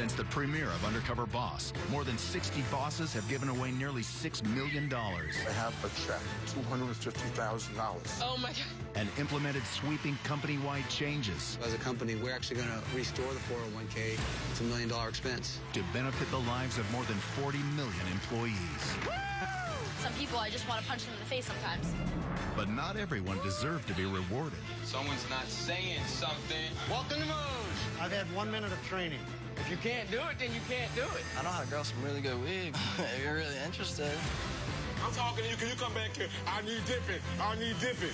Since the premiere of Undercover Boss, more than 60 bosses have given away nearly $6 million. I have a check, $250,000. Oh, my God. And implemented sweeping company-wide changes. As a company, we're actually going to restore the 401k. It's $1 million expense. To benefit the lives of more than 40 million employees. Woo! Some people, I just want to punch them in the face sometimes. But not everyone deserved to be rewarded. Someone's not saying something. Welcome to Moge. I've had 1 minute of training. If you can't do it, then you can't do it. I know how to grow some really good wigs. If you're really interested. I'm talking to you. Can you come back here? I need dipping. I need dipping.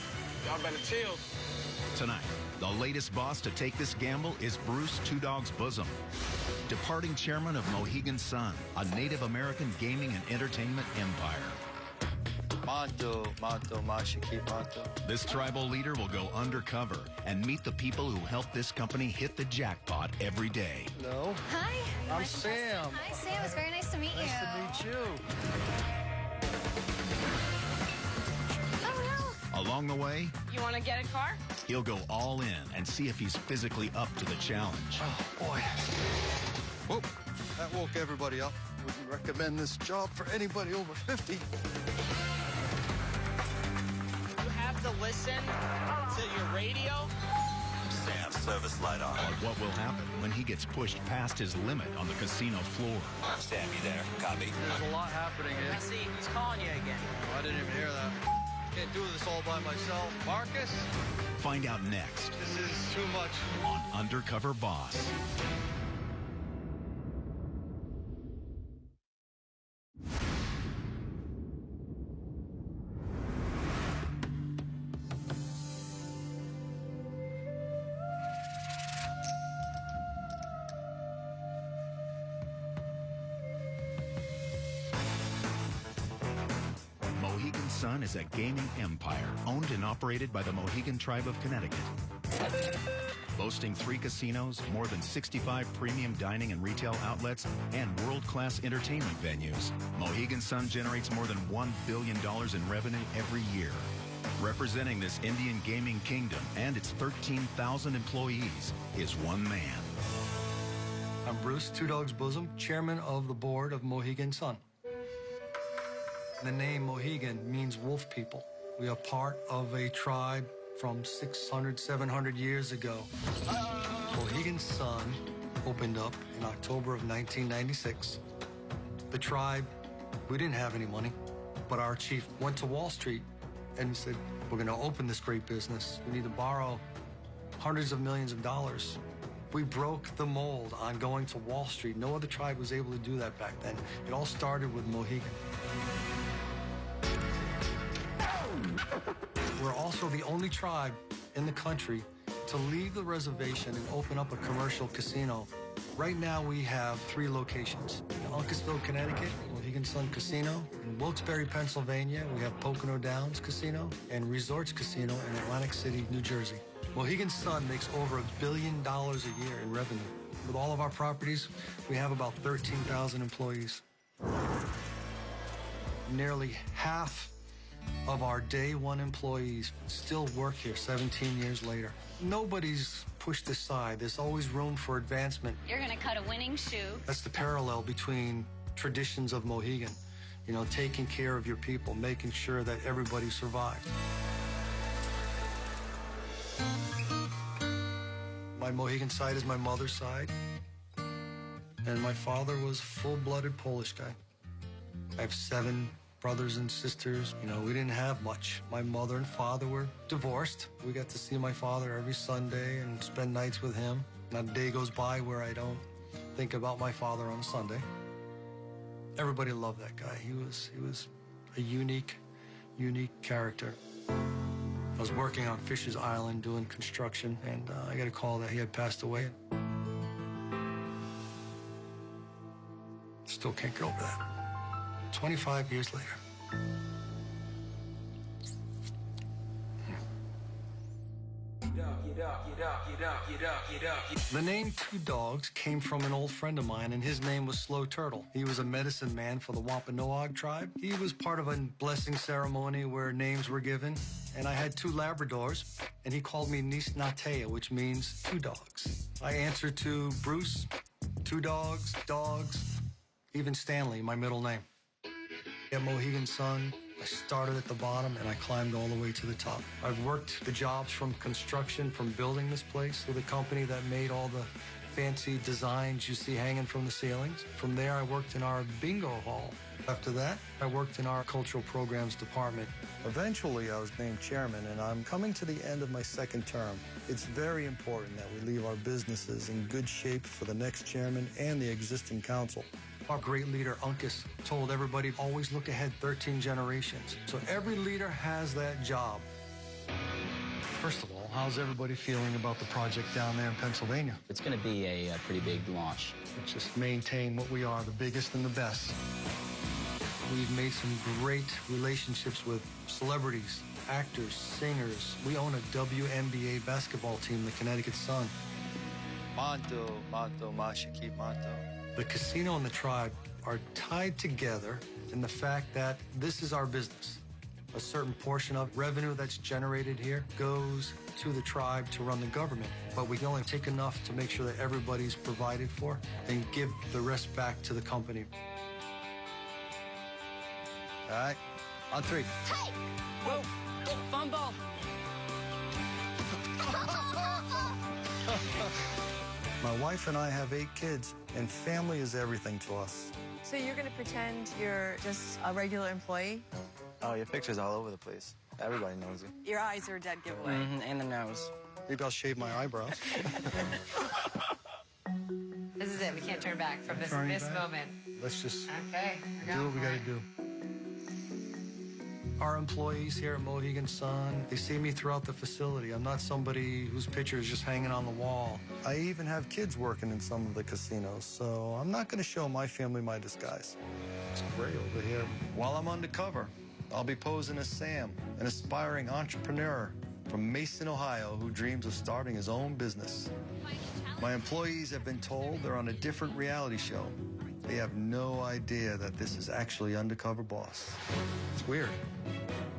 Y'all better chill. Tonight, the latest boss to take this gamble is Bruce Two Dogs Bosom, departing chairman of Mohegan Sun, a Native American gaming and entertainment empire. Mato, mashiki, mato. This tribal leader will go undercover and meet the people who help this company hit the jackpot every day. Hello. Hi. I'm Sam. Hi, Sam. It's very nice to meet you. Nice to meet you. Oh, no. Along the way, You want to get a car? he'll go all in and see if he's physically up to the challenge. Oh, boy. Whoop. That woke everybody up. Wouldn't recommend this job for anybody over 50. You have to listen to your radio. Sam, service light on. But what will happen when he gets pushed past his limit on the casino floor? Sam, you there? Copy. There's a lot happening here. I see. He's calling you again. Oh, I didn't even hear that. Can't do this all by myself. Marcus? Find out next This is too much. on Undercover Boss. Mohegan Sun is a gaming empire owned and operated by the Mohegan Tribe of Connecticut. Boasting 3 casinos, more than 65 premium dining and retail outlets, and world-class entertainment venues, Mohegan Sun generates more than $1 billion in revenue every year. Representing this Indian gaming kingdom and its 13,000 employees is one man. I'm Bruce Two Dogs Bosom, chairman of the board of Mohegan Sun. The name Mohegan means wolf people. We are part of a tribe from 600, 700 years ago. Mohegan Sun opened up in October of 1996. The tribe, we didn't have any money, but our chief went to Wall Street and said, we're going to open this great business. We need to borrow hundreds of millions of dollars. We broke the mold on going to Wall Street. No other tribe was able to do that back then. It all started with Mohegan. We're also the only tribe in the country to leave the reservation and open up a commercial casino. Right now, we have 3 locations. In Uncasville, Connecticut, Mohegan Sun Casino. In Wilkes-Barre, Pennsylvania, we have Pocono Downs Casino and Resorts Casino in Atlantic City, New Jersey. Mohegan Sun makes over $1 billion a year in revenue. With all of our properties, we have about 13,000 employees. Nearly half of our day one employees still work here 17 years later. Nobody's pushed aside. There's always room for advancement. You're going to cut a winning shoe. That's the parallel between traditions of Mohegan. You know, taking care of your people, making sure that everybody survives. My Mohegan side is my mother's side. And my father was a full-blooded Polish guy. I have 7 brothers and sisters. You know, we didn't have much. My mother and father were divorced. We got to see my father every Sunday and spend nights with him. Not a day goes by where I don't think about my father on Sunday. Everybody loved that guy. He was a unique character. I was working on Fisher's Island doing construction, and I got a call that he had passed away. Still can't get over that. 25 years later. The name Two Dogs came from an old friend of mine, and his name was Slow Turtle. He was a medicine man for the Wampanoag tribe. He was part of a blessing ceremony where names were given, and I had 2 Labradors, and he called me Nis Natea, which means 2 dogs. I answered to Bruce 2 dogs, even Stanley, my middle name. At Mohegan Sun, I started at the bottom and I climbed all the way to the top. I've worked the jobs from construction, from building this place to the company that made all the fancy designs you see hanging from the ceilings. From there, I worked in our bingo hall. After that, I worked in our cultural programs department. Eventually, I was named chairman, and I'm coming to the end of my 2nd term. It's very important that we leave our businesses in good shape for the next chairman and the existing council. Our great leader, Uncas, told everybody, always look ahead 13 generations. So every leader has that job. First of all, how's everybody feeling about the project down there in Pennsylvania? It's going to be a pretty big launch. Let's just maintain what we are, the biggest and the best. We've made some great relationships with celebrities, actors, singers. We own a WNBA basketball team, the Connecticut Sun. Monto, Mashiki, Monto. The casino and the tribe are tied together in the fact that this is our business. A certain portion of revenue that's generated here goes to the tribe to run the government, but we can only take enough to make sure that everybody's provided for and give the rest back to the company. All right, on 3. Hey! Whoa! Fumble! My wife and I have 8 kids, and family is everything to us. So you're going to pretend you're just a regular employee? Oh, your picture's all over the place. Everybody knows you. Your eyes are a dead giveaway. And the nose. Maybe I'll shave my eyebrows. This is it. We can't turn back from this moment. Let's just okay. do what we got to do. Our employees here at Mohegan Sun, they see me throughout the facility. I'm not somebody whose picture is just hanging on the wall. I even have kids working in some of the casinos, so I'm not going to show my family my disguise. It's gray over here. While I'm undercover, I'll be posing as Sam, an aspiring entrepreneur from Mason, Ohio, who dreams of starting his own business. My employees have been told they're on a different reality show. They have no idea that this is actually Undercover Boss. It's weird.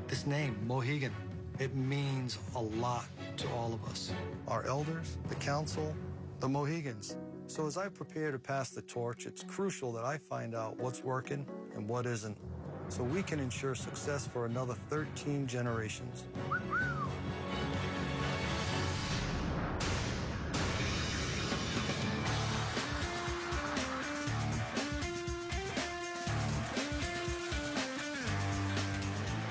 This name, Mohegan, it means a lot to all of us. Our elders, the council, the Mohegans. So as I prepare to pass the torch, it's crucial that I find out what's working and what isn't, so we can ensure success for another 13 generations.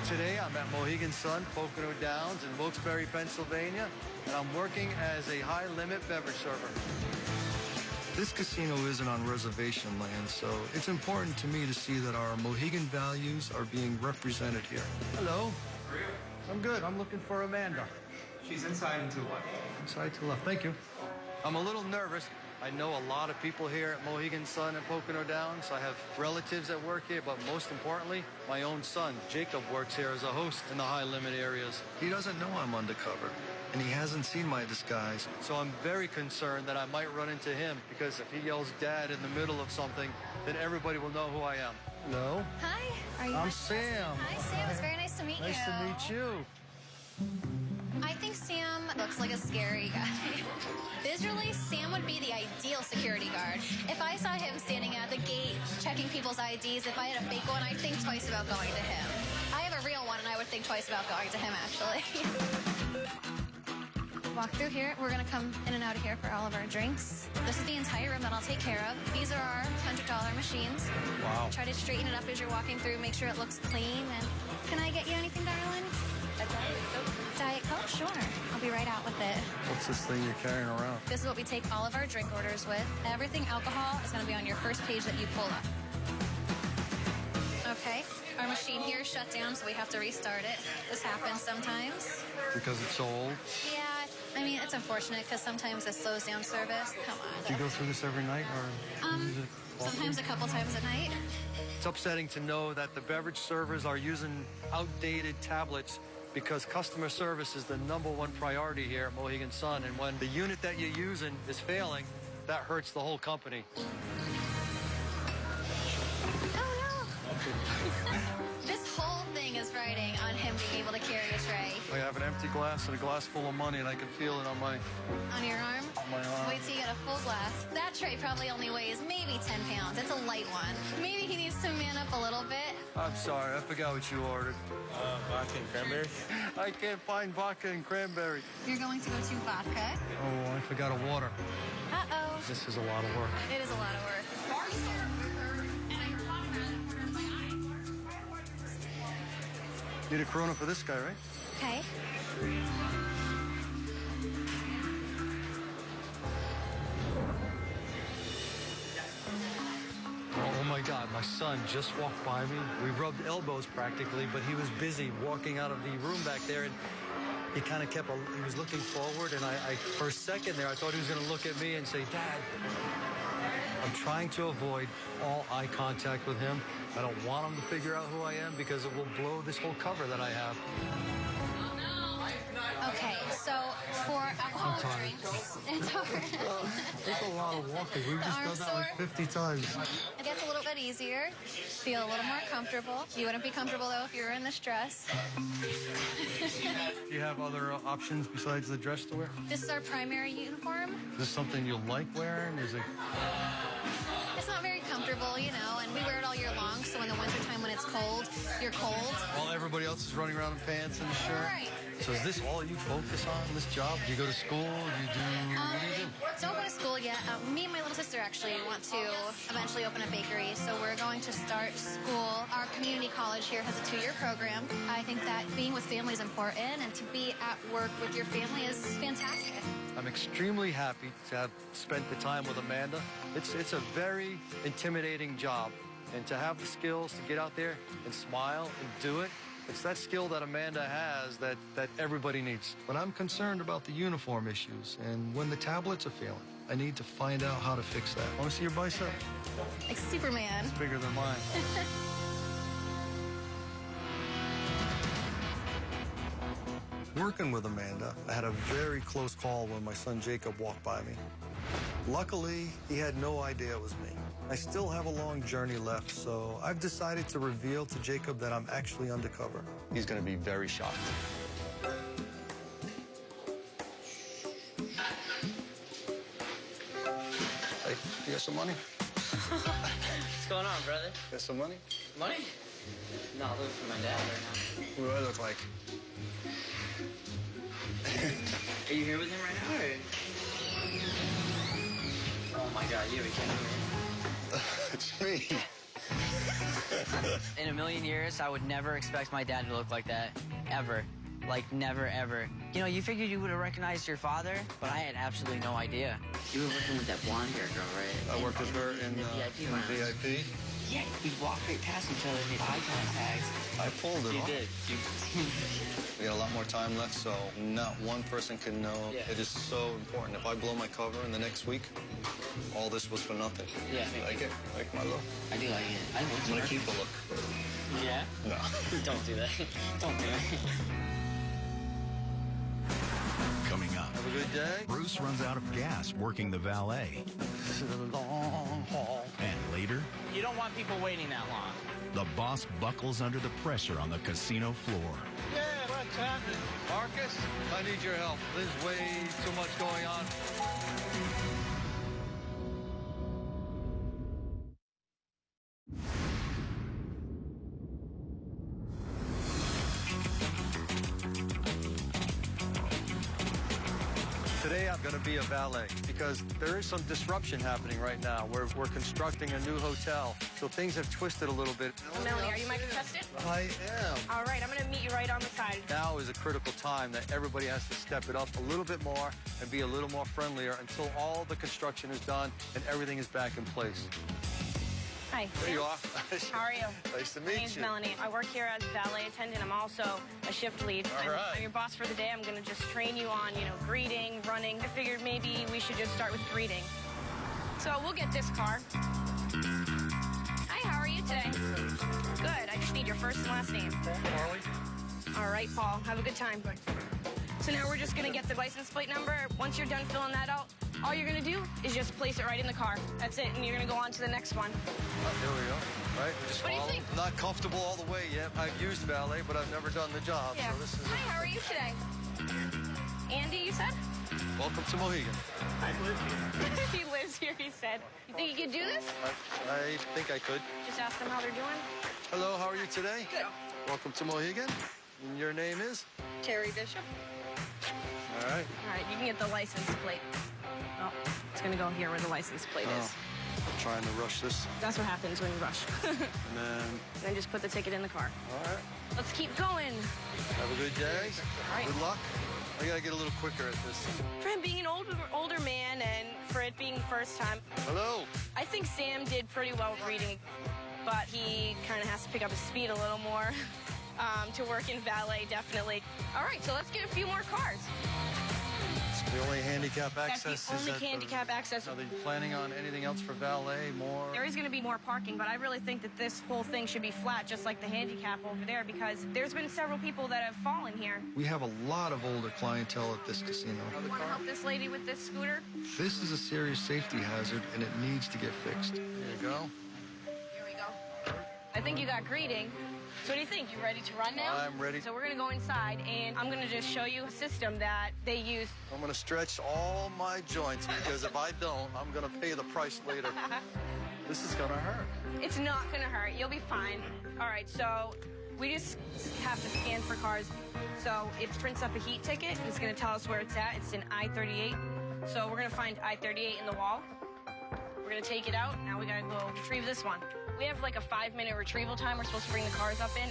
Today, I'm at Mohegan Sun, Pocono Downs in Wilkes-Barre, Pennsylvania, and I'm working as a high-limit beverage server. This casino isn't on reservation land, so it's important to me to see that our Mohegan values are being represented here. Hello. How are you? I'm good. I'm looking for Amanda. She's inside and to the left. Inside to the left. Thank you. I'm a little nervous. I know a lot of people here at Mohegan Sun and Pocono Downs. I have relatives that work here, but most importantly, my own son, Jacob, works here as a host in the high-limit areas. He doesn't know I'm undercover, and he hasn't seen my disguise, so I'm very concerned that I might run into him, because if he yells Dad in the middle of something, then everybody will know who I am. Hello? Hi. Are you I'm Sam. Hi, Sam. It's very nice to meet you. Nice to meet you. I think Sam looks like a scary guy. Visually, Sam would be the ideal security guard. If I saw him standing at the gate checking people's IDs, if I had a fake one, I'd think twice about going to him. I have a real one, and I would think twice about going to him, actually. Walk through here. We're going to come in and out of here for all of our drinks. This is the entire room that I'll take care of. These are our $100 machines. Wow. Try to straighten it up as you're walking through, make sure it looks clean. And can I get you anything, darling? Diet Coke? Sure. I'll be right out with it. What's this thing you're carrying around? This is what we take all of our drink orders with. Everything alcohol is going to be on your first page that you pull up. Okay. Our machine here is shut down, so we have to restart it. This happens sometimes. Because it's so old? Yeah. I mean, it's unfortunate because sometimes it slows down service. Come on. Do you go through this every night, or use it often? Sometimes a couple times a night. It's upsetting to know that the beverage servers are using outdated tablets, because customer service is the #1 priority here at Mohegan Sun. And when the unit that you're using is failing, that hurts the whole company. Oh, no. This whole thing is riding on him being able to carry a tray. Oh, yeah? have an empty glass and a glass full of money, and I can feel it on my... On your arm? On my arm. Wait till you get a full glass. That tray probably only weighs maybe 10 pounds. It's a light one. Maybe he needs to man up a little bit. I'm sorry, I forgot what you ordered. Vodka and cranberry. I can't find vodka and cranberry. You're going to go to vodka. Oh, I forgot a water. Uh-oh. This is a lot of work. It is a lot of work. Need a Corona for this guy, right? Okay. Oh my God, my son just walked by me. We rubbed elbows practically, but he was busy walking out of the room back there, and he kind of kept, he was looking forward, and I for a second there, I thought he was going to look at me and say, Dad. I'm trying to avoid all eye contact with him. I don't want him to figure out who I am because it will blow this whole cover that I have. Okay, so for alcoholic drinks, it's hard. It's a lot of walking. We've just done that like 50 times. It gets a little bit easier. Feel a little more comfortable. You wouldn't be comfortable, though, if you were in this dress. Do you have other options besides the dress to wear? This is our primary uniform. Is this something you like wearing? Is it... It's not very comfortable, you know, and we wear it all year long, so in the wintertime when it's cold, you're cold. While everybody else is running around in pants and a shirt? Right. So is this all you focus on, this job? Do you go to school? Do you do... what do you do? Don't go to school yet. Me and my little sister actually want to eventually open a bakery, so we're going to start school. Our community college here has a 2-year program. I think that being with family is important, and to be at work with your family is fantastic. I'm extremely happy to have spent the time with Amanda. It's a very intimidating job, and to have the skills to get out there and smile and do it, it's that skill that Amanda has that everybody needs. But I'm concerned about the uniform issues, and when the tablets are failing, I need to find out how to fix that. Want to see your bicep? Like Superman. It's bigger than mine. Working with Amanda, I had a very close call when my son Jacob walked by me. Luckily, he had no idea it was me. I still have a long journey left, so I've decided to reveal to Jacob that I'm actually undercover. He's going to be very shocked. Hey, you got some money? What's going on, brother? Got some money? Money? No, I'm looking for my dad right now. What do I look like? Are you here with him right now, or? Oh my God, you have a camera. It's me. In a million years, I would never expect my dad to look like that, ever. Like, never, ever. You know, you figured you would have recognized your father, but I had absolutely no idea. You were working with that blonde-haired girl, right? I worked with her in VIP. Yeah, we walked right past each other and made eye contact. I pulled it off. You did. We got a lot more time left, so not one person can know. Yeah. It is so important. If I blow my cover in the next week, all this was for nothing. Yeah. You like it? Like my look? I do like it. I'm gonna keep the look. Yeah? No. Don't do that. Don't do it. Coming up. Have a good day. Bruce runs out of gas working the valet. This is a long haul. And later, You don't want people waiting that long. the boss buckles under the pressure on the casino floor. Yeah, what's happening? Marcus, I need your help. There's way too much going on. Today I'm going to be a valet because there is some disruption happening right now. We're constructing a new hotel, so things have twisted a little bit. Melanie, are you mic tested? I am. All right, I'm going to meet you right on the side. Now is a critical time that everybody has to step it up a little bit more and be a little more friendlier until all the construction is done and everything is back in place. Hi. There you are. How are you? Nice to meet My name's you. Melanie. I work here as valet attendant. I'm also a shift lead. All right. I'm your boss for the day. I'm going to just train you on, greeting, running. I figured maybe we should just start with greeting. So we'll get this car. Hi, how are you today? Good. I just need your first and last name. Harley. All right, Paul. Have a good time. So now we're just going to get the license plate number. Once you're done filling that out, all you're going to do is just place it right in the car. That's it, and you're going to go on to the next one. Here we go. right? Just What do you follow. think? I'm not comfortable all the way yet. I've used valet, but I've never done the job. Yeah. So this is Hi, how are you today? Andy, you said? Welcome to Mohegan. I live here. He lives here, he said. You think you could do this? I think I could. Just ask them how they're doing. Hello, how are you today? Good. Welcome to Mohegan. And your name is? Terry Bishop. All right. All right, you can get the license plate. Oh, it's gonna go here where the license plate is. I'm trying to rush this. That's what happens when you rush. And then... Then just put the ticket in the car. All right. Let's keep going. Have a good day. All right. Good luck. I gotta get a little quicker at this. For him being an older man and for it being first time, Hello. I think Sam did pretty well reading, but he kind of has to pick up his speed a little more to work in valet, definitely. All right, so let's get a few more cars. The only handicap access That's the only handicap access. Are they planning on anything else for valet, more? There is going to be more parking, but I really think that this whole thing should be flat, just like the handicap over there, because there's been several people that have fallen here. We have a lot of older clientele at this casino. You want to help this lady with this scooter? This is a serious safety hazard, and it needs to get fixed. There you go. Here we go. I think you got greeting. So what do you think? You ready to run now? I'm ready. So we're going to go inside, and I'm going to just show you a system that they use. I'm going to stretch all my joints, because if I don't, I'm going to pay the price later. This is going to hurt. It's not going to hurt. You'll be fine. All right, so we just have to scan for cars. So it prints up a heat ticket, and it's going to tell us where it's at. It's in I-38. So we're going to find I-38 in the wall. We're going to take it out. Now we got to go retrieve this one. We have like a 5-minute retrieval time. We're supposed to bring the cars up in.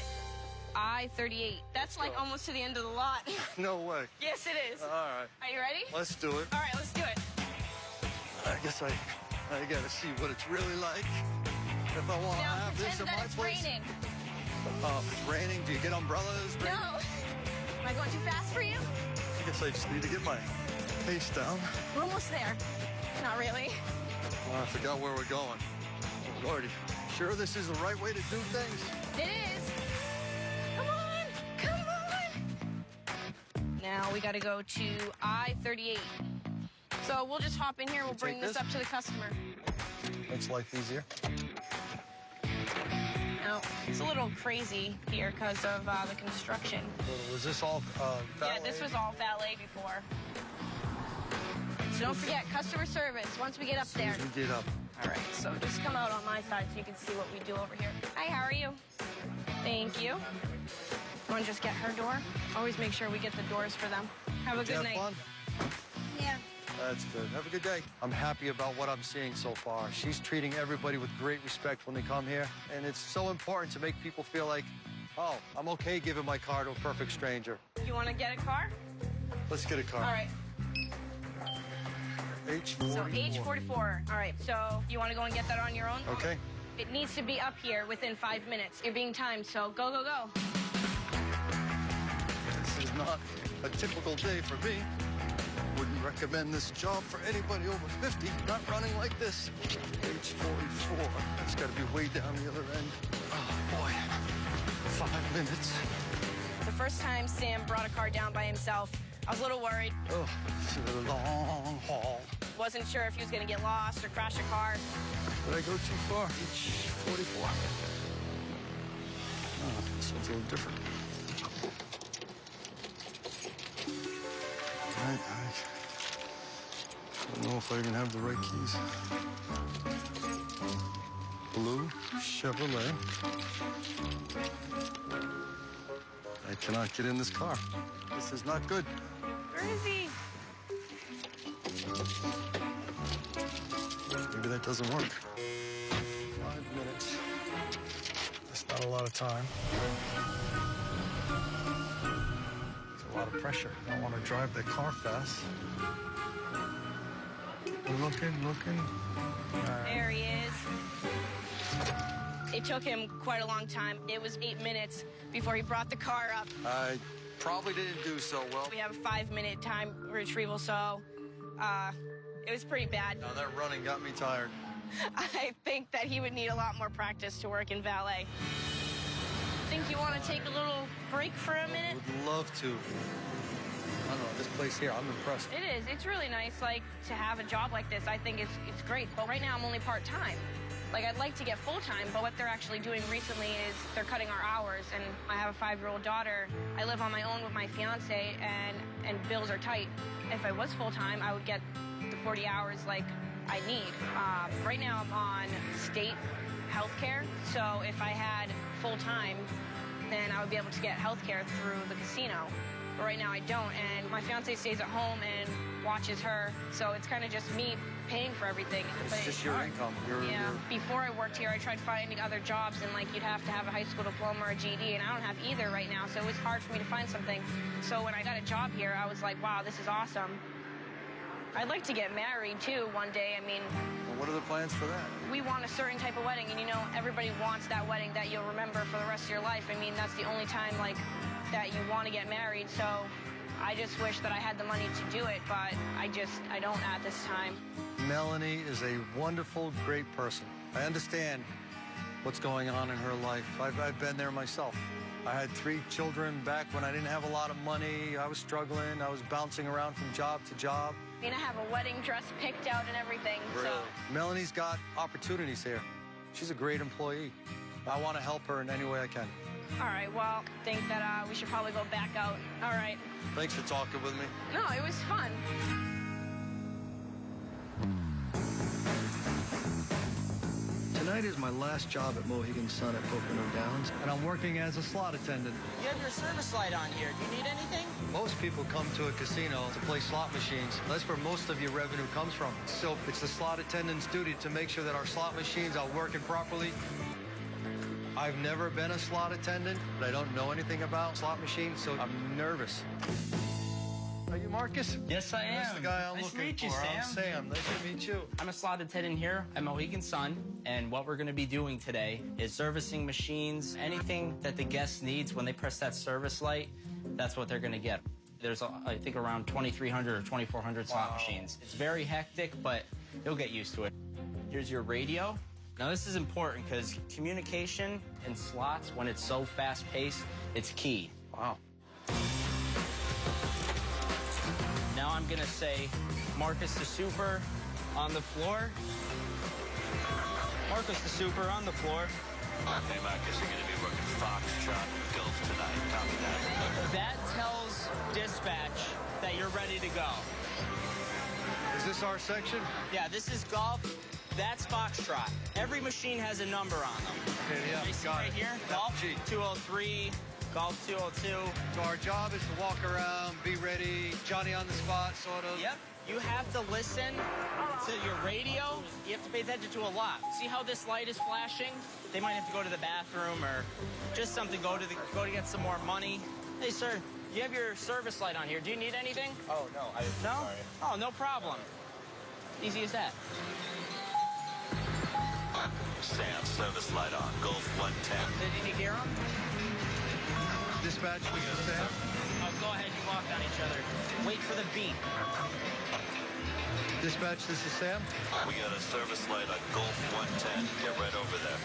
I-38. That's like almost to the end of the lot. No way. Yes, it is. All right. Are you ready? Let's do it. All right, let's do it. I guess I got to see what it's really like. If I want to Now have this pretend in that my it's place. raining. It's raining. Do you get umbrellas? No. Am I going too fast for you? I guess I just need to get my pace down. We're almost there. Not really. Oh, I forgot where we're going. Oh, Lordy. Sure this is the right way to do things? It is. Come on. Come on. Now we got to go to I-38. So we'll just hop in here. We'll bring this up to the customer. Makes life easier. Now, it's a little crazy here because of the construction. Was this all valet? Yeah, this was all valet before. So don't forget, customer service once we get up there. We get up. All right, so just come out on my side so you can see what we do over here. Hi, how are you? Thank you. Want to just get her door? Always make sure we get the doors for them. Have a good night. Fun? Yeah. That's good. Have a good day. I'm happy about what I'm seeing so far. She's treating everybody with great respect when they come here. And it's so important to make people feel like, oh, I'm okay giving my car to a perfect stranger. You want to get a car? Let's get a car. All right. H44. So H44. All right, so you want to go and get that on your own? Okay. It needs to be up here within 5 minutes. You're being timed, so go, go, go. This is not a typical day for me. Wouldn't recommend this job for anybody over 50, not running like this. H44. That's got to be way down the other end. Oh, boy. 5 minutes. The first time Sam brought a car down by himself, I was a little worried. Oh, this is a long haul. Wasn't sure if he was going to get lost or crash a car. Did I go too far? H44. Oh, this one's a little different. I don't know if I even have the right keys. Blue Chevrolet. I cannot get in this car. This is not good. Where is he? Maybe that doesn't work. 5 minutes. That's not a lot of time. It's a lot of pressure. I don't want to drive the car fast. We're looking. There he is. It took him quite a long time. It was 8 minutes before he brought the car up. I probably didn't do so well. We have a 5-minute time retrieval, so it was pretty bad. Now that running got me tired. I think that he would need a lot more practice to work in valet. Think you want to take a little break for a minute? Would love to. I don't know, this place here, I'm impressed. It is. It's really nice, like, to have a job like this. I think it's great. But right now, I'm only part-time. Like, I'd like to get full-time, but what they're actually doing recently is they're cutting our hours, and I have a 5-year-old daughter. I live on my own with my fiance, and bills are tight. If I was full-time, I would get the 40 hours like I need. Right now, I'm on state health care, so if I had full-time, then I would be able to get health care through the casino. But right now, I don't, and my fiance stays at home and watches her, so it's kind of just me paying for everything. It's just your income. Yeah. Before I worked here, I tried finding other jobs, and like you'd have to have a high school diploma or a GED, and I don't have either right now, so it was hard for me to find something. So when I got a job here, I was like, wow, this is awesome. I'd like to get married too one day. I mean, well, what are the plans for that? We want a certain type of wedding, and you know, everybody wants that wedding that you'll remember for the rest of your life. I mean, that's the only time like that you want to get married. So I just wish that I had the money to do it, but I don't at this time. Melanie is a wonderful, great person. I understand what's going on in her life. I've been there myself. I had 3 children back when I didn't have a lot of money. I was struggling. I was bouncing around from job to job. I mean, I have a wedding dress picked out and everything, Really? so. Melanie's got opportunities here. She's a great employee. I want to help her in any way I can. All right, well, I think that we should probably go back out. All right. Thanks for talking with me. No, it was fun. Tonight is my last job at Mohegan Sun at Pocono Downs, and I'm working as a slot attendant. You have your service light on here. Do you need anything? Most people come to a casino to play slot machines. That's where most of your revenue comes from. So it's the slot attendant's duty to make sure that our slot machines are working properly. I've never been a slot attendant, but I don't know anything about slot machines, so I'm nervous. Are you Marcus? Yes, I am. That's the guy I'm nice looking to meet you, for. Sam. I'm Sam. Nice to meet you. I'm a slot attendant here at Mohegan Sun, and what we're going to be doing today is servicing machines. Anything that the guest needs when they press that service light, that's what they're going to get. There's, I think, around 2,300 or 2,400 slot machines. It's very hectic, but you'll get used to it. Here's your radio. Now, this is important because communication in slots, when it's so fast-paced, it's key. Wow. Now I'm going to say Marcus the Super on the floor. Marcus the Super on the floor. Hey, Marcus, you're going to be working Foxtrot Gulf tonight. Copy that. That tells dispatch that you're ready to go. Is this our section? Yeah, this is golf. That's Foxtrot. Every machine has a number on them. Okay, yeah, You see got right it. here? Golf 203, golf 202. So our job is to walk around, be ready, Johnny on the spot, sort of. Yep. You have to listen to your radio. You have to pay attention to a lot. See how this light is flashing? They might have to go to the bathroom or just something, go to get some more money. Hey, sir, you have your service light on here. Do you need anything? Oh, no. No? Oh, no problem. Easy as that. Sam, service light on. Gulf 110. Did you hear him? Dispatch, this is Sam. Oh, go ahead. You walk on each other. Wait for the beep. Dispatch, this is Sam. We got a service light on Gulf 110. Get right over there.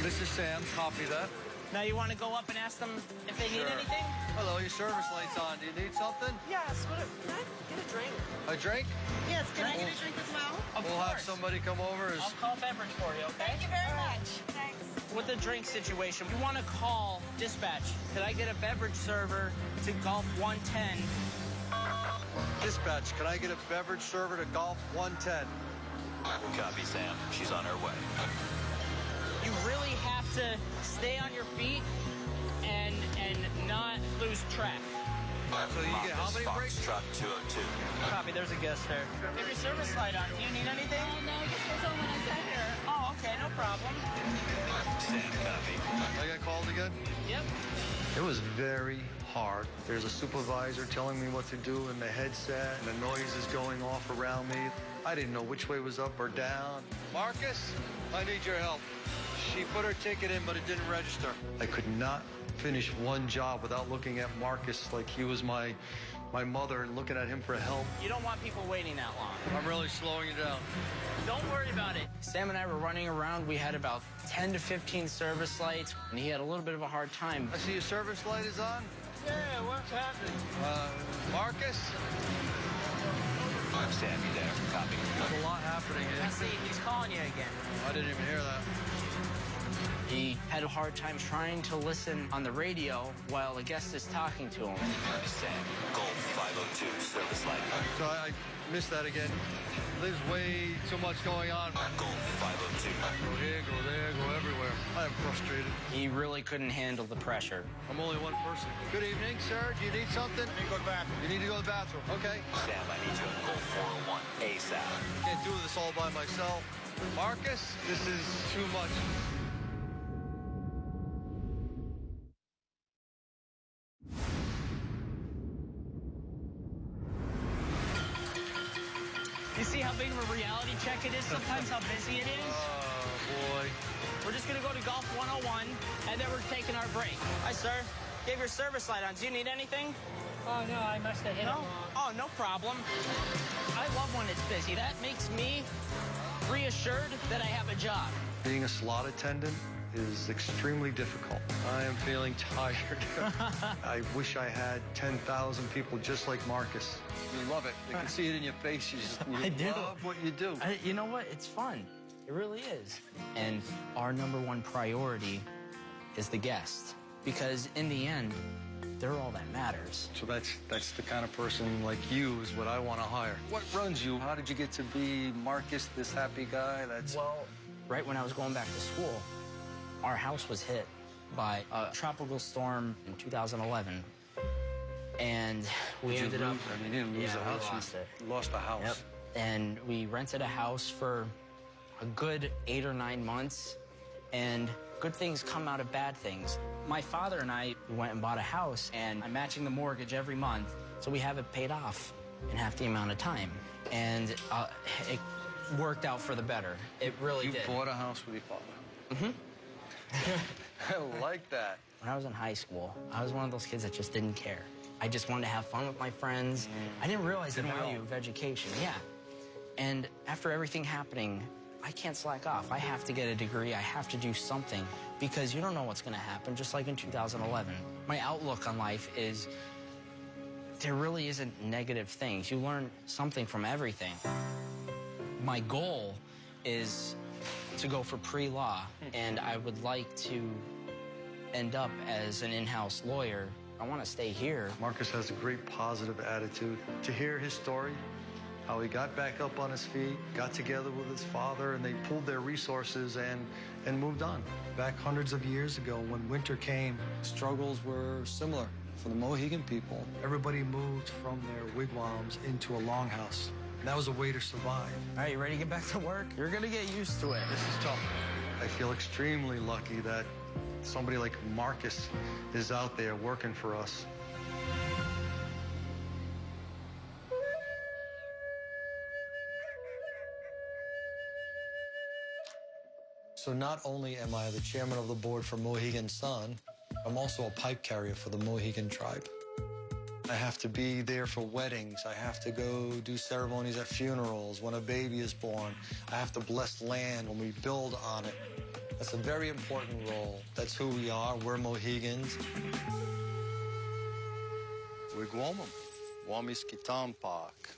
This is Sam. Copy that. Now you want to go up and ask them if they need anything? Hello, your service light's on. Do you need something? Yes, can I get a drink? A drink? Yes, can I get a drink as well? We'll have somebody come over. I'll call beverage for you, okay? Thank you very much. Thanks. With the drink situation, you want to call dispatch. Could I get a beverage server to Golf 110? Dispatch, can I get a beverage server to Golf 110? Copy, Sam. She's on her way. You really have to stay on your feet and not lose track. So you get how many breaks? Foxtrot 202. Copy, there's a guest there. Give your service light on. Do you need anything? Oh, no, just for someone I sent here. Oh, okay, no problem. Sam, copy. I got called again? Yep. It was very hard. There's a supervisor telling me what to do in the headset, and the noise is going off around me. I didn't know which way was up or down. Marcus, I need your help. She put her ticket in, but it didn't register. I could not finish one job without looking at Marcus like he was my mother and looking at him for help. You don't want people waiting that long. I'm really slowing you down. Don't worry about it. Sam and I were running around. We had about 10 to 15 service lights, and he had a little bit of a hard time. I see your service light is on. Yeah, what's happening? Marcus? Sam, you there? Copy. There's a lot happening here. Jesse, he's calling you again. I didn't even hear that. He had a hard time trying to listen on the radio while a guest is talking to him. Sam, Golf 502, service line. So I missed that again. There's way too much going on. Golf 502. Go here, go there, go everywhere. I am frustrated. He really couldn't handle the pressure. I'm only one person. Good evening, sir. Do you need something? Let me go to the bathroom. You need to go to the bathroom. Okay. Sam, I need you on Golf 401 ASAP. Can't do this all by myself. Marcus, this is too much. You see how big of a reality check it is sometimes, how busy it is? Oh, boy. We're just going to go to Golf 101, and then we're taking our break. Hi, sir. You have your service light on. Do you need anything? Oh, no, I must have hit it wrong. Oh, no problem. I love when it's busy. That makes me reassured that I have a job. Being a slot attendant is extremely difficult. I am feeling tired. I wish I had 10,000 people just like Marcus. You love it. You can see it in your face. I do. Love what you do. You know what? It's fun. It really is. And our #1 priority is the guest. Because in the end, they're all that matters. So that's the kind of person like you is what I want to hire. What runs you? How did you get to be Marcus, this happy guy? Well, right when I was going back to school, our house was hit by a tropical storm in 2011. And we ended up... I mean, you didn't lose the house. We lost it. You lost the house. Yep. And we rented a house for a good 8 or 9 months, and good things come out of bad things. My father and I went and bought a house, and I'm matching the mortgage every month, so we have it paid off in half the amount of time. And it worked out for the better. It really did. You bought a house with your father? Mm-hmm. I like that. When I was in high school, I was one of those kids that just didn't care. I just wanted to have fun with my friends. I didn't realize the value of education. Yeah. And after everything happening, I can't slack off. I have to get a degree. I have to do something because you don't know what's going to happen, just like in 2011. My outlook on life is there really isn't negative things. You learn something from everything. My goal is to go for pre-law, and I would like to end up as an in-house lawyer. I want to stay here. Marcus has a great positive attitude. To hear his story, how he got back up on his feet, got together with his father, and they pooled their resources and moved on. Back hundreds of years ago, when winter came, struggles were similar for the Mohegan people. Everybody moved from their wigwams into a longhouse. And that was a way to survive. All right, you ready to get back to work? You're going to get used to it. This is tough. I feel extremely lucky that somebody like Marcus is out there working for us. So not only am I the chairman of the board for Mohegan Sun, I'm also a pipe carrier for the Mohegan tribe. I have to be there for weddings. I have to go do ceremonies at funerals when a baby is born. I have to bless land when we build on it. That's a very important role. That's who we are. We're Mohegans. Wigwamum, Wamiskitam Park.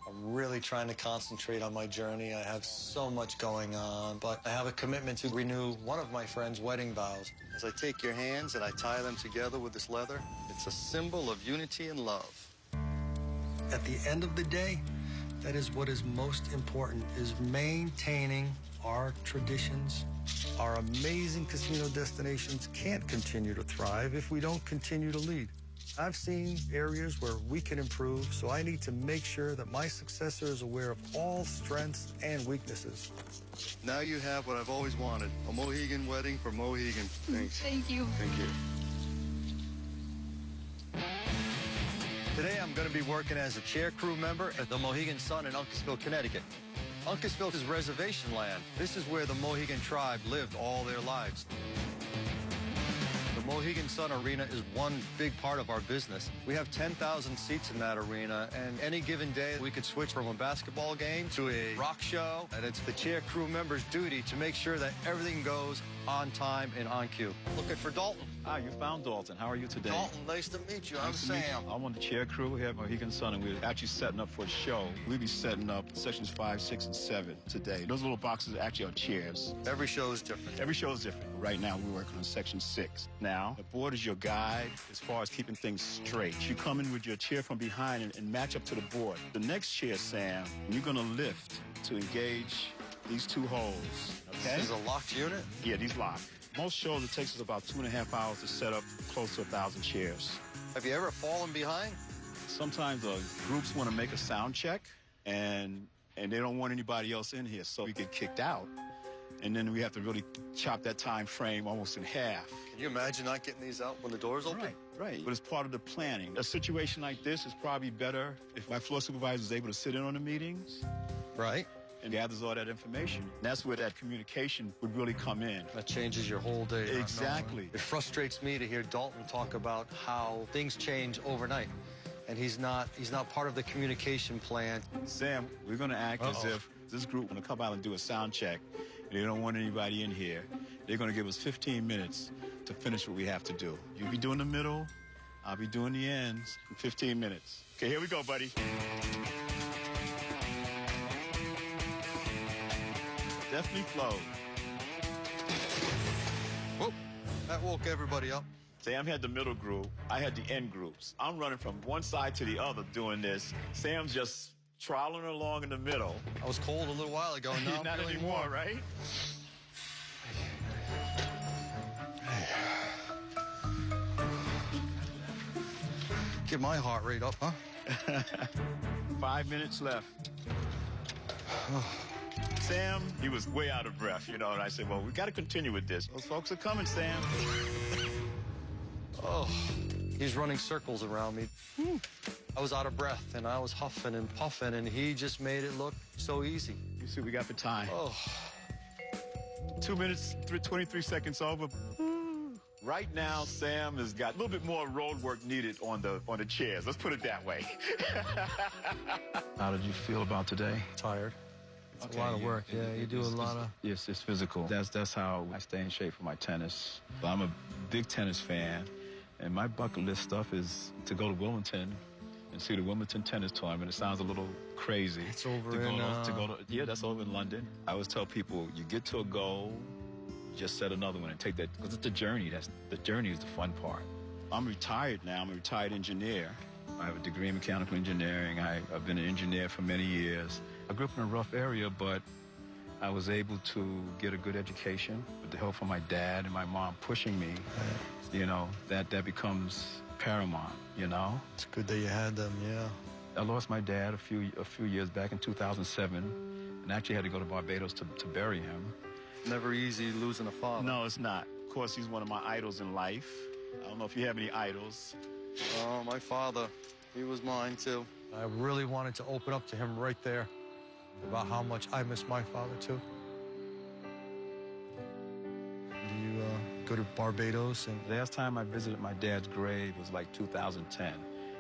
I'm really trying to concentrate on my journey. I have so much going on, but I have a commitment to renew one of my friend's wedding vows. As I take your hands and I tie them together with this leather, it's a symbol of unity and love. At the end of the day, that is what is most important, is maintaining our traditions. Our amazing casino destinations can't continue to thrive if we don't continue to lead. I've seen areas where we can improve, so I need to make sure that my successor is aware of all strengths and weaknesses. Now you have what I've always wanted, a Mohegan wedding for Mohegan. Thanks. Thank you. Thank you. Today I'm going to be working as a chair crew member at the Mohegan Sun in Uncasville, Connecticut. Uncasville is reservation land. This is where the Mohegan tribe lived all their lives. The Mohegan Sun Arena is one big part of our business. We have 10,000 seats in that arena, and any given day we could switch from a basketball game to a rock show, and it's the chair crew member's duty to make sure that everything goes on time and on cue. Looking for Dalton. Ah, you found Dalton. How are you today? Dalton, nice to meet you. I'm Sam. I'm on the chair crew here at Mohegan Sun, and we're actually setting up for a show. We'll be setting up sections 5, 6, and 7 today. Those little boxes actually are chairs. Every show is different. Every show is different. Right now, we're working on section 6. Now, the board is your guide as far as keeping things straight. You come in with your chair from behind and match up to the board. The next chair, Sam, you're going to lift to engage these 2 holes. Okay? This is a locked unit? Yeah, these lock. Most shows, it takes us about 2.5 hours to set up close to 1,000 chairs. Have you ever fallen behind? Sometimes groups want to make a sound check, and they don't want anybody else in here, so we get kicked out. And then we have to really chop that time frame almost in half. Can you imagine not getting these out when the doors open? Right. But it's part of the planning. A situation like this is probably better if my floor supervisor is able to sit in on the meetings. Right. And gathers all that information. And that's where that communication would really come in. That changes your whole day. Exactly. It frustrates me to hear Dalton talk about how things change overnight. And he's not part of the communication plan. Sam, we're going to act as if this group going to come out and do a sound check, and they don't want anybody in here. They're going to give us 15 minutes to finish what we have to do. You'll be doing the middle, I'll be doing the ends in 15 minutes. Okay, here we go, buddy. Definitely flow. Whoop, that woke everybody up. Sam had the middle group, I had the end groups. I'm running from one side to the other doing this. Sam's just trollling along in the middle. I was cold a little while ago, now Not anymore, right? Get my heart rate up, huh? 5 minutes left. Sam, he was way out of breath, and I said, well, we got to continue with this. Those folks are coming, Sam. Oh, he's running circles around me. I was out of breath, and I was huffing and puffing, and he just made it look so easy. You see, we got the time. Oh. 2 minutes, 23 seconds over. Right now, Sam has got a little bit more road work needed on the chairs. Let's put it that way. How did you feel about today? Tired. It's a lot of work. You do a lot of... Yes, it's physical. That's how I stay in shape for my tennis. I'm a big tennis fan, and my bucket list stuff is to go to Wilmington and see the Wilmington tennis tournament. It sounds a little crazy. It's over in... Yeah, that's over in London. I always tell people, you get to a goal, just set another one and take that, because it's the journey. The journey is the fun part. I'm retired now. I'm a retired engineer. I have a degree in mechanical engineering. I've been an engineer for many years. I grew up in a rough area, but I was able to get a good education with the help from my dad and my mom pushing me. That becomes paramount, It's good that you had them, yeah. I lost my dad a few years back in 2007, and actually had to go to Barbados to bury him. Never easy losing a father. No, it's not. Of course, he's one of my idols in life. I don't know if you have any idols. Oh, my father. He was mine, too. I really wanted to open up to him right there about how much I miss my father, too. Do you go to Barbados? And the last time I visited my dad's grave was like 2010.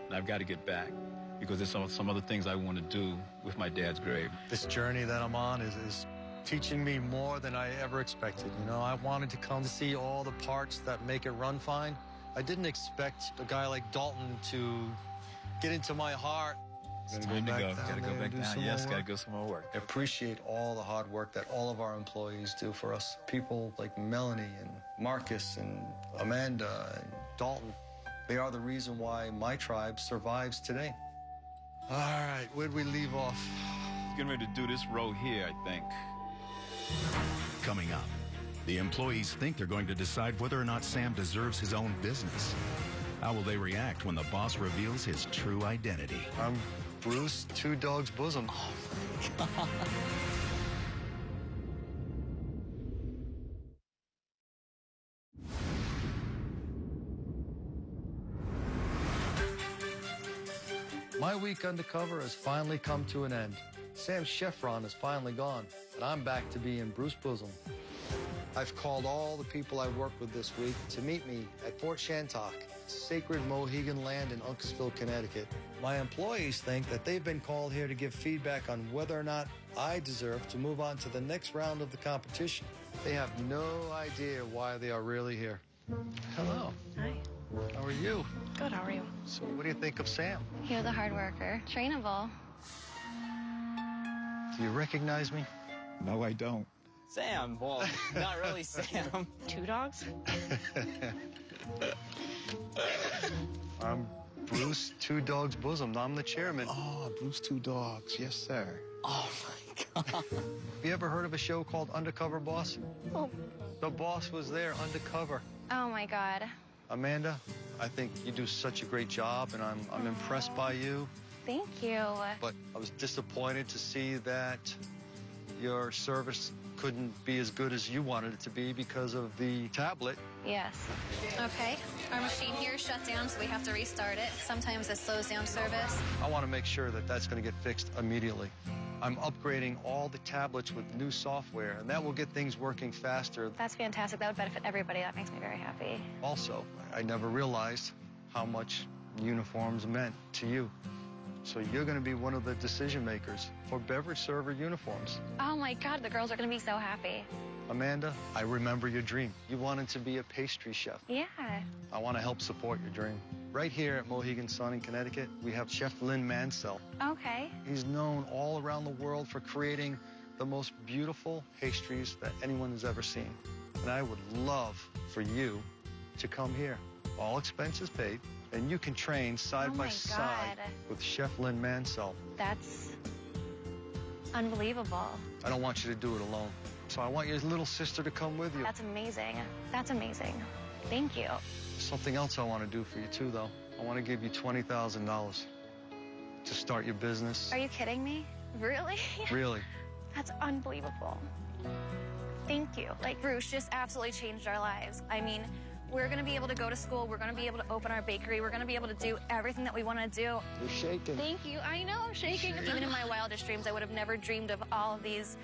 And I've got to get back because there's some other things I want to do with my dad's grave. This journey that I'm on is teaching me more than I ever expected. I wanted to come to see all the parts that make it run fine. I didn't expect a guy like Dalton to get into my heart. Gotta go back now. Yes, gotta go some more work. I appreciate all the hard work that all of our employees do for us. People like Melanie and Marcus and Amanda and Dalton. They are the reason why my tribe survives today. All right, where'd we leave off? Getting ready to do this row here, I think. Coming up, the employees think they're going to decide whether or not Sam deserves his own business. How will they react when the boss reveals his true identity? I'm Bruce, Two Dogs Bosom. Oh, my God. My week undercover has finally come to an end. Sam Chevron is finally gone, and I'm back to being Bruce Bosom. I've called all the people I worked with this week to meet me at Fort Shantok, sacred Mohegan land in Uncasville, Connecticut. My employees think that they've been called here to give feedback on whether or not I deserve to move on to the next round of the competition. They have no idea why they are really here. Hello. Hi. How are you? Good, how are you? So what do you think of Sam? You're the hard worker. Trainable. Do you recognize me? No, I don't. Sam, well, not really Sam. Two dogs? I'm Bruce, Two Dogs Bosom. I'm the chairman. Oh, Bruce Two Dogs. Yes, sir. Oh, my God. You ever heard of a show called Undercover, Boss? Oh. The boss was there undercover. Oh, my God. Amanda, I think you do such a great job, and I'm impressed by you. Thank you. But I was disappointed to see that your service couldn't be as good as you wanted it to be because of the tablet. Yes. Okay. Our machine here shut down, so we have to restart it. Sometimes it slows down service. I want to make sure that that's going to get fixed immediately. I'm upgrading all the tablets with new software, and that will get things working faster. That's fantastic. That would benefit everybody. That makes me very happy. Also, I never realized how much uniforms meant to you. So you're going to be one of the decision makers for beverage server uniforms. Oh, my God. The girls are going to be so happy. Amanda, I remember your dream. You wanted to be a pastry chef. Yeah. I want to help support your dream. Right here at Mohegan Sun in Connecticut, we have Chef Lynn Mansell. Okay. He's known all around the world for creating the most beautiful pastries that anyone has ever seen. And I would love for you to come here. All expenses paid, and you can train side by side with Chef Lynn Mansell. That's unbelievable. I don't want you to do it alone. So I want your little sister to come with you. That's amazing. That's amazing. Thank you. Something else I want to do for you, too, though. I want to give you $20,000 to start your business. Are you kidding me? Really? Really. That's unbelievable. Thank you. Like, Bruce just absolutely changed our lives. I mean, we're going to be able to go to school. We're going to be able to open our bakery. We're going to be able to do everything that we want to do. You're shaking. Thank you. I know I'm shaking. Even in my wildest dreams, I would have never dreamed of all of these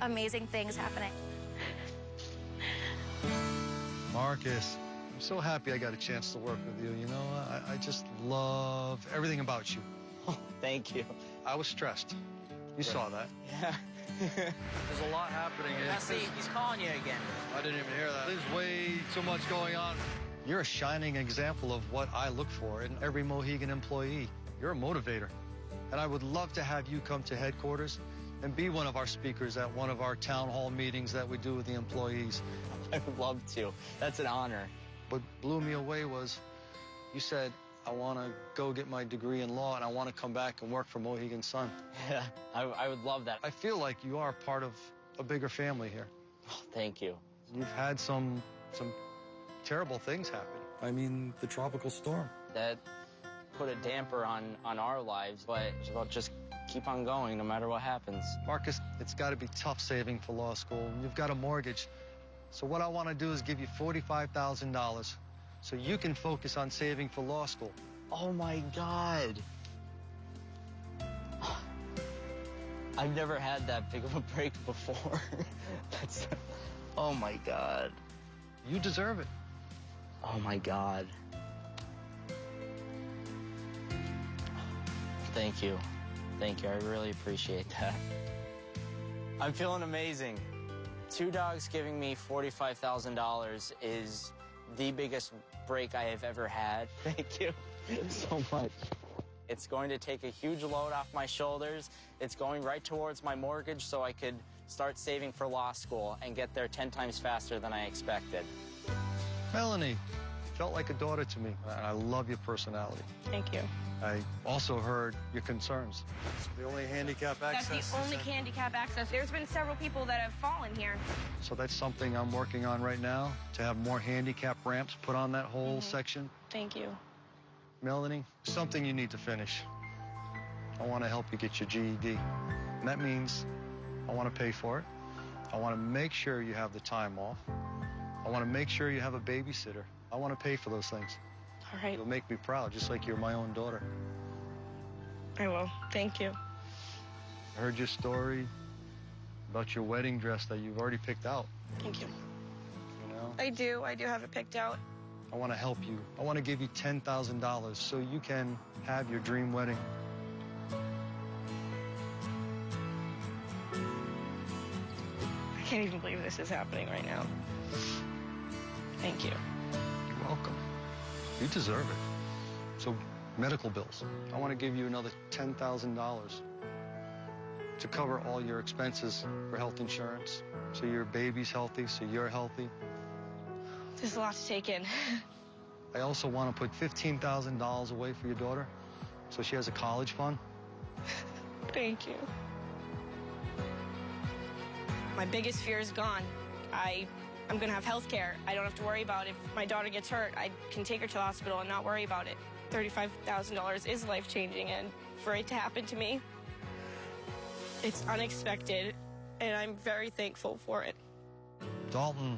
amazing things happening. Marcus, I'm so happy I got a chance to work with you. You know, I just love everything about you. Oh, thank you. I was stressed. You saw that. Yeah. There's a lot happening here. Now, see, he's calling you again. I didn't even hear that. There's way too much going on. You're a shining example of what I look for in every Mohegan employee. You're a motivator. And I would love to have you come to headquarters and be one of our speakers at one of our town hall meetings that we do with the employees. I would love to. That's an honor. What blew me away was you said, I want to go get my degree in law and I want to come back and work for Mohegan Sun. Yeah, I would love that. I feel like you are part of a bigger family here. Oh, thank you. You've had some terrible things happen. I mean, the tropical storm. That put a damper on our lives, but we'll just keep on going no matter what happens. Marcus, it's got to be tough saving for law school. You've got a mortgage. So what I want to do is give you $45,000 so you can focus on saving for law school. Oh, my God. I've never had that big of a break before. Oh, my God. You deserve it. Oh, my God. Thank you. Thank you. I really appreciate that. I'm feeling amazing. Two Dogs giving me $45,000 is the biggest break I have ever had. Thank you so much. It's going to take a huge load off my shoulders. It's going right towards my mortgage so I could start saving for law school and get there 10 times faster than I expected. Melanie, felt like a daughter to me. And I love your personality. Thank you. I also heard your concerns. The only handicap access. That's the only handicap access. There's been several people that have fallen here. So that's something I'm working on right now, to have more handicap ramps put on that whole section. Thank you. Melanie, something you need to finish. I want to help you get your GED. And that means I want to pay for it. I want to make sure you have the time off. I want to make sure you have a babysitter. I want to pay for those things. All right. You'll make me proud, just like you're my own daughter. I will. Thank you. I heard your story about your wedding dress that you've already picked out. Thank you. You know? I do have it picked out. I want to help you. I want to give you $10,000 so you can have your dream wedding. I can't even believe this is happening right now. Thank you. welcome. You deserve it. So, medical bills. I want to give you another $10,000 to cover all your expenses for health insurance, so your baby's healthy, so you're healthy. There's a lot to take in. I also want to put $15,000 away for your daughter, so she has a college fund. Thank you. My biggest fear is gone. I'm going to have health care. I don't have to worry about if my daughter gets hurt. I can take her to the hospital and not worry about it. $35,000 is life-changing, and for it to happen to me, it's unexpected, and I'm very thankful for it. Dalton,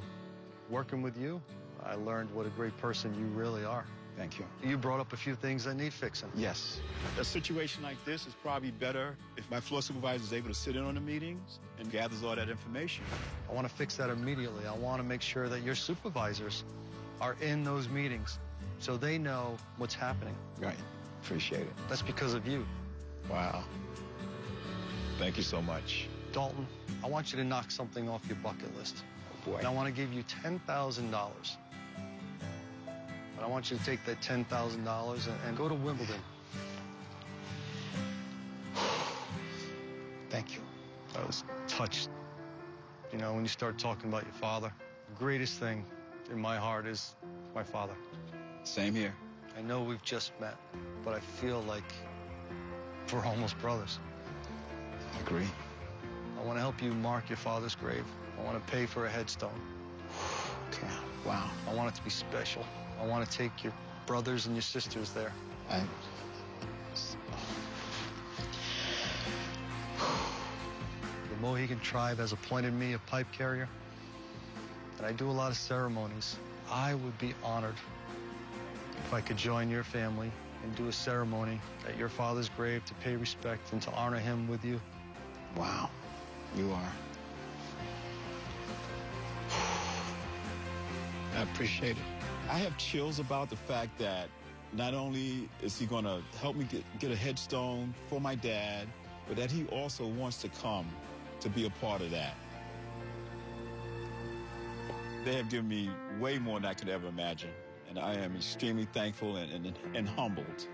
working with you, I learned what a great person you really are. Thank you. You brought up a few things that need fixing. Yes. A situation like this is probably better if my floor supervisor is able to sit in on the meetings and gathers all that information. I want to fix that immediately. I want to make sure that your supervisors are in those meetings so they know what's happening. Right. Appreciate it. That's because of you. Wow. Thank you so much. Dalton, I want you to knock something off your bucket list. Oh, boy. And I want to give you $10,000. But I want you to take that $10,000 and go to Wimbledon. Thank you. I was touched. You know, when you start talking about your father, the greatest thing in my heart is my father. Same here. I know we've just met, but I feel like we're almost brothers. I agree. I want to help you mark your father's grave. I want to pay for a headstone. Okay. Wow. I want it to be special. I want to take your brothers and your sisters there. The Mohegan tribe has appointed me a pipe carrier, and I do a lot of ceremonies. I would be honored if I could join your family and do a ceremony at your father's grave to pay respect and to honor him with you. Wow. You are. I appreciate it. I have chills about the fact that not only is he going to help me get a headstone for my dad, but that he also wants to come to be a part of that. They have given me way more than I could ever imagine, and I am extremely thankful and humbled.